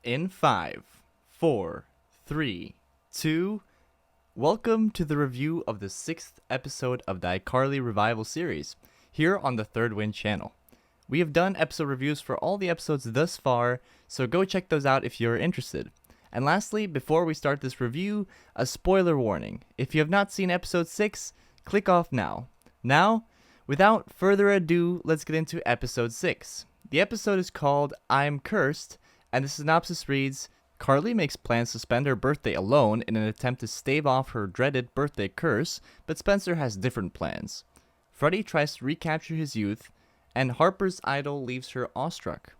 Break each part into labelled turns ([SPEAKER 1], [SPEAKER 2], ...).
[SPEAKER 1] In 5, 4, 3, 2, welcome to the review of the 6th episode of the iCarly Revival series, here on the Third Wind channel. We have done episode reviews for all the episodes thus far, so go check those out if you're interested. And lastly, before we start this review, a spoiler warning. If you have not seen episode 6, click off now. Now, without further ado, let's get into episode 6. The episode is called I'm Cursed, and the synopsis reads, Carly makes plans to spend her birthday alone in an attempt to stave off her dreaded birthday curse, but Spencer has different plans. Freddie tries to recapture his youth, and Harper's idol leaves her awestruck.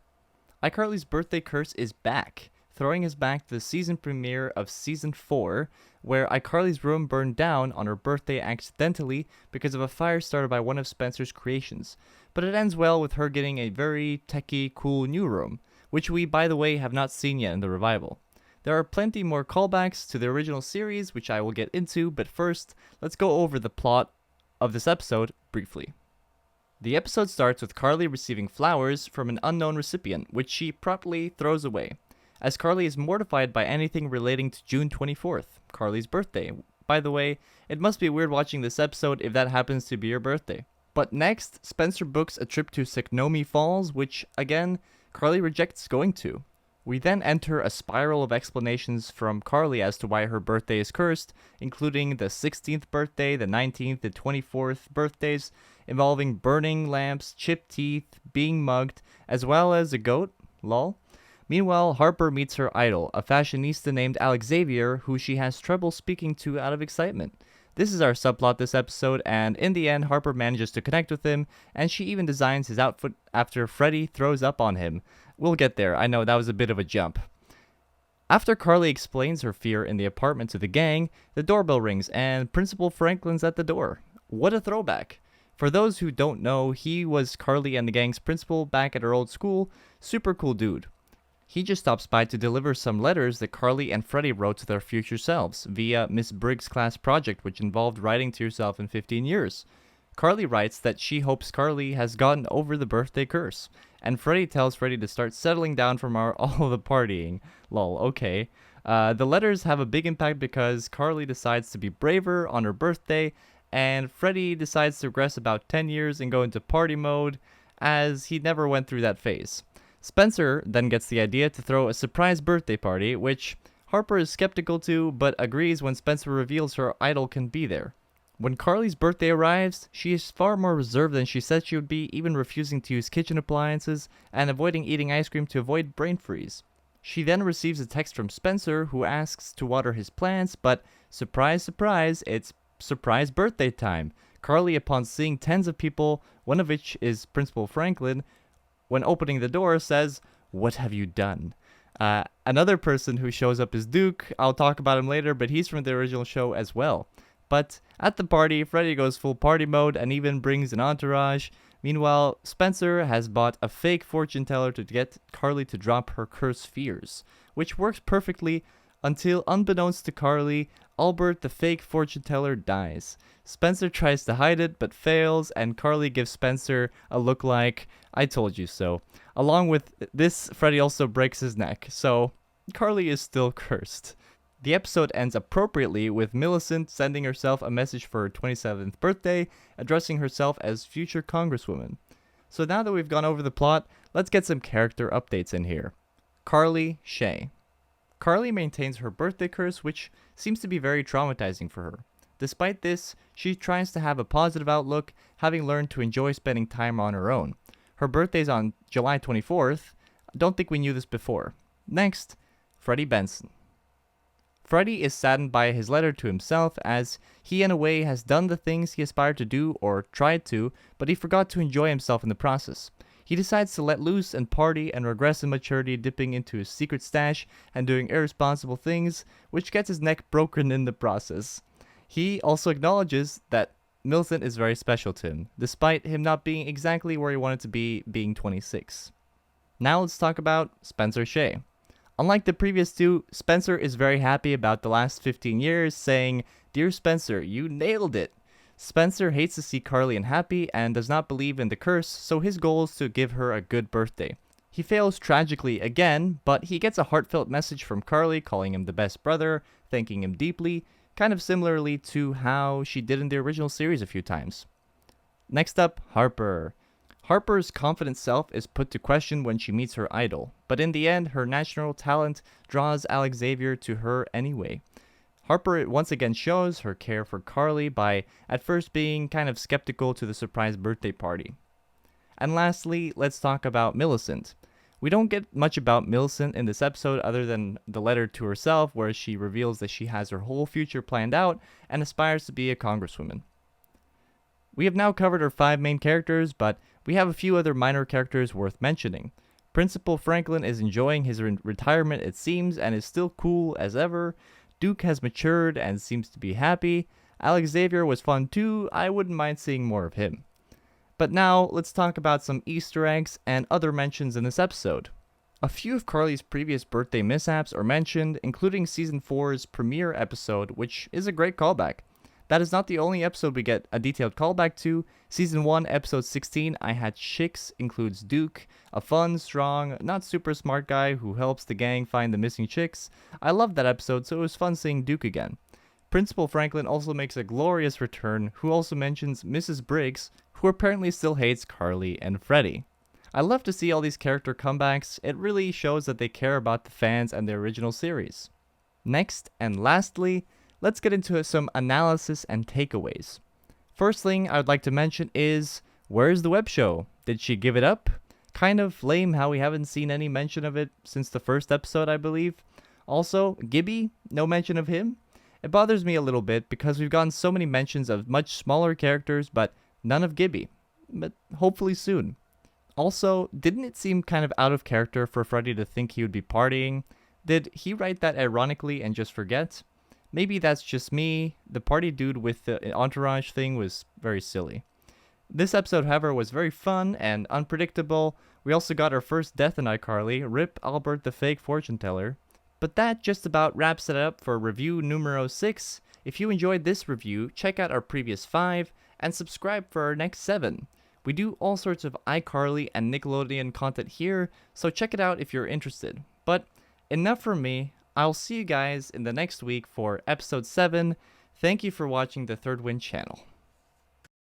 [SPEAKER 1] iCarly's birthday curse is back, throwing us back to the season premiere of Season 4, where iCarly's room burned down on her birthday accidentally because of a fire started by one of Spencer's creations, but it ends well with her getting a very techie, cool new room, which we, by the way, have not seen yet in the revival. There are plenty more callbacks to the original series, which I will get into, but first, let's go over the plot of this episode briefly. The episode starts with Carly receiving flowers from an unknown recipient, which she promptly throws away, as Carly is mortified by anything relating to June 24th, Carly's birthday. By the way, it must be weird watching this episode if that happens to be your birthday. But next, Spencer books a trip to Snoqualmie Falls, which, again, Carly rejects going to. We then enter a spiral of explanations from Carly as to why her birthday is cursed, including the 16th birthday, the 19th, the 24th birthdays, involving burning lamps, chipped teeth, being mugged, as well as a goat, lol. Meanwhile, Harper meets her idol, a fashionista named Alex Xavier, who she has trouble speaking to out of excitement. This is our subplot this episode, and in the end, Harper manages to connect with him, and she even designs his outfit after Freddie throws up on him. We'll get there, I know that was a bit of a jump. After Carly explains her fear in the apartment to the gang, the doorbell rings, and Principal Franklin's at the door. What a throwback. For those who don't know, he was Carly and the gang's principal back at her old school. Super cool dude. He just stops by to deliver some letters that Carly and Freddie wrote to their future selves via Miss Briggs' class project, which involved writing to yourself in 15 years. Carly writes that she hopes Carly has gotten over the birthday curse, and Freddie tells Freddie to start settling down from all the partying. Lol, okay. The letters have a big impact because Carly decides to be braver on her birthday, and Freddie decides to regress about 10 years and go into party mode, as he never went through that phase. Spencer then gets the idea to throw a surprise birthday party, which Harper is skeptical to, but agrees when Spencer reveals her idol can be there. When Carly's birthday arrives, she is far more reserved than she said she would be, even refusing to use kitchen appliances and avoiding eating ice cream to avoid brain freeze. She then receives a text from Spencer, who asks to water his plants, but surprise, surprise, it's surprise birthday time. Carly, upon seeing tens of people, one of which is Principal Franklin, when opening the door, says, "What have you done?" Another person who shows up is Duke. I'll talk about him later, but he's from the original show as well. But at the party, Freddie goes full party mode and even brings an entourage. Meanwhile, Spencer has bought a fake fortune teller to get Carly to drop her cursed fears, which works perfectly until, unbeknownst to Carly, Albert, the fake fortune teller, dies. Spencer tries to hide it, but fails, and Carly gives Spencer a look like, I told you so. Along with this, Freddie also breaks his neck, so Carly is still cursed. The episode ends appropriately with Millicent sending herself a message for her 27th birthday, addressing herself as future Congresswoman. So now that we've gone over the plot, let's get some character updates in here. Carly, Shay. Carly maintains her birthday curse, which seems to be very traumatizing for her. Despite this, she tries to have a positive outlook, having learned to enjoy spending time on her own. Her birthday's on July 24th. Don't think we knew this before. Next, Freddie Benson. Freddie is saddened by his letter to himself, as he in a way has done the things he aspired to do or tried to, but he forgot to enjoy himself in the process. He decides to let loose and party and regress in maturity, dipping into his secret stash and doing irresponsible things, which gets his neck broken in the process. He also acknowledges that Millicent is very special to him, despite him not being exactly where he wanted to be, being 26. Now let's talk about Spencer Shay. Unlike the previous two, Spencer is very happy about the last 15 years, saying, "Dear Spencer, you nailed it." Spencer hates to see Carly unhappy and does not believe in the curse, so his goal is to give her a good birthday. He fails tragically again, but he gets a heartfelt message from Carly calling him the best brother, thanking him deeply, kind of similarly to how she did in the original series a few times. Next up, Harper. Harper's confident self is put to question when she meets her idol, but in the end, her natural talent draws Alex Xavier to her anyway. Harper once again shows her care for Carly by at first being kind of skeptical to the surprise birthday party. And lastly, let's talk about Millicent. We don't get much about Millicent in this episode other than the letter to herself where she reveals that she has her whole future planned out and aspires to be a congresswoman. We have now covered our 5 main characters, but we have a few other minor characters worth mentioning. Principal Franklin is enjoying his retirement, it seems, and is still cool as ever. Duke has matured and seems to be happy. Alex Xavier was fun too, I wouldn't mind seeing more of him. But now, let's talk about some Easter eggs and other mentions in this episode. A few of Carly's previous birthday mishaps are mentioned, including Season 4's premiere episode, which is a great callback. That is not the only episode we get a detailed callback to. Season 1, Episode 16, I Had Chicks, includes Duke, a fun, strong, not super smart guy who helps the gang find the missing chicks. I loved that episode, so it was fun seeing Duke again. Principal Franklin also makes a glorious return, who also mentions Mrs. Briggs, who apparently still hates Carly and Freddie. I love to see all these character comebacks. It really shows that they care about the fans and the original series. Next, and lastly, let's get into some analysis and takeaways. First thing I would like to mention is, where's the web show? Did she give it up? Kind of lame how we haven't seen any mention of it since the first episode, I believe. Also, Gibby, no mention of him. It bothers me a little bit because we've gotten so many mentions of much smaller characters, but none of Gibby. But hopefully soon. Also, didn't it seem kind of out of character for Freddy to think he would be partying? Did he write that ironically and just forget? Maybe that's just me. The party dude with the entourage thing was very silly. This episode, however, was very fun and unpredictable. We also got our first death in iCarly, rip Albert the fake fortune teller. But that just about wraps it up for review numero 6. If you enjoyed this review, check out our previous 5 and subscribe for our next 7. We do all sorts of iCarly and Nickelodeon content here, so check it out if you're interested. But enough from me. I'll see you guys in the next week for episode 7. Thank you for watching the Third Wind channel.